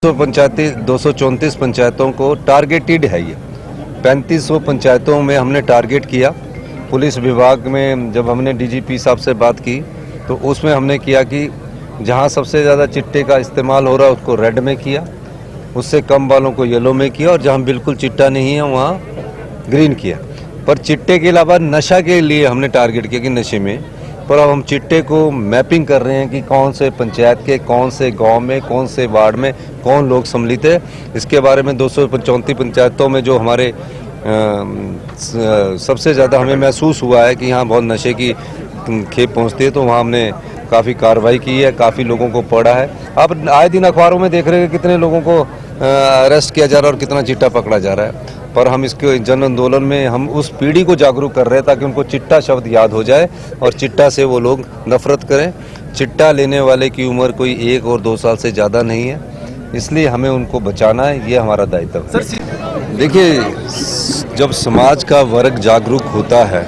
234 पंचायतों को टारगेटेड है ये 3500 पंचायतों में हमने टारगेट किया। पुलिस विभाग में जब हमने डीजीपी साहब से बात की तो उसमें हमने किया कि जहां सबसे ज़्यादा चिट्टे का इस्तेमाल हो रहा है उसको रेड में किया, उससे कम वालों को येलो में किया और जहां बिल्कुल चिट्टा नहीं है वहां ग्रीन किया। पर चिट्टे के अलावा नशा के लिए हमने टारगेट किया कि नशे में, पर अब हम चिट्टे को मैपिंग कर रहे हैं कि कौन से पंचायत के कौन से गांव में कौन से वार्ड में कौन लोग सम्मिलित है। इसके बारे में 234 पंचायतों में जो हमारे सबसे ज़्यादा हमें महसूस हुआ है कि यहाँ बहुत नशे की खेप पहुँचती है, तो वहाँ हमने काफ़ी कार्रवाई की है, काफ़ी लोगों को पढ़ा है। आप आए दिन अखबारों में देख रहे हैं कितने लोगों को अरेस्ट किया जा रहा है और कितना चिट्टा पकड़ा जा रहा है। पर हम इसके जन आंदोलन में हम उस पीढ़ी को जागरूक कर रहे हैं ताकि उनको चिट्टा शब्द याद हो जाए और चिट्टा से वो लोग नफरत करें। चिट्टा लेने वाले की उम्र कोई 1 और 2 साल से ज़्यादा नहीं है, इसलिए हमें उनको बचाना है, ये हमारा दायित्व है। देखिए, जब समाज का वर्ग जागरूक होता है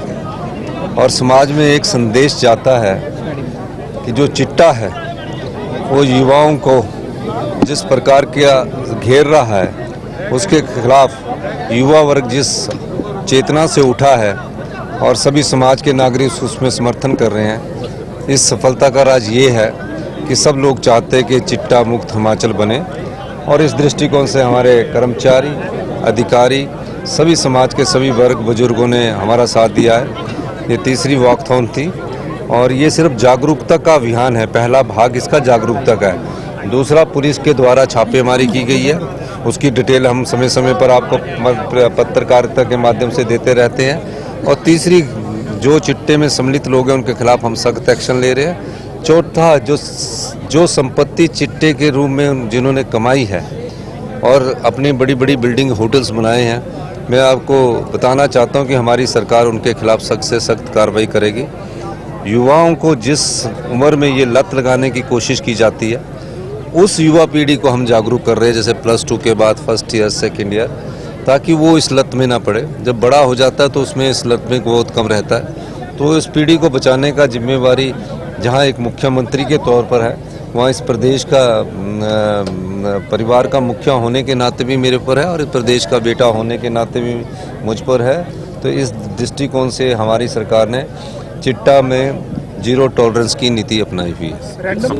और समाज में एक संदेश जाता है कि जो चिट्टा है वो युवाओं को जिस प्रकार का घेर रहा है उसके खिलाफ युवा वर्ग जिस चेतना से उठा है और सभी समाज के नागरिक उसमें समर्थन कर रहे हैं, इस सफलता का राज ये है कि सब लोग चाहते हैं कि चिट्टा मुक्त हिमाचल बने। और इस दृष्टिकोण से हमारे कर्मचारी, अधिकारी, सभी समाज के सभी वर्ग बुजुर्गों ने हमारा साथ दिया है। ये तीसरी वॉकथॉन थी और ये सिर्फ जागरूकता का अभियान है, पहला भाग इसका जागरूकता का है। दूसरा, पुलिस के द्वारा छापेमारी की गई है, उसकी डिटेल हम समय समय पर आपको पत्रकारिता के माध्यम से देते रहते हैं। और तीसरी, जो चिट्टे में सम्मिलित लोग हैं उनके खिलाफ हम सख्त एक्शन ले रहे हैं। चौथा, जो संपत्ति चिट्टे के रूप में जिन्होंने कमाई है और अपनी बड़ी बड़ी बिल्डिंग होटल्स बनाए हैं, मैं आपको बताना चाहता हूं कि हमारी सरकार उनके खिलाफ सख्त से सख्त कार्रवाई करेगी। युवाओं को जिस उम्र में ये लत लगाने की कोशिश की जाती है उस युवा पीढ़ी को हम जागरूक कर रहे हैं, जैसे +2 के बाद फर्स्ट ईयर, सेकेंड ईयर, ताकि वो इस लत में ना पड़े। जब बड़ा हो जाता है तो उसमें इस लत में बहुत कम रहता है। तो इस पीढ़ी को बचाने का जिम्मेवारी जहां एक मुख्यमंत्री के तौर पर है, वहां इस प्रदेश का परिवार का मुखिया होने के नाते भी मेरे पर है और इस प्रदेश का बेटा होने के नाते भी मुझ पर है। तो इस दृष्टिकोण से हमारी सरकार ने चिट्टा में 0 टॉलरेंस की नीति अपनाई हुई है।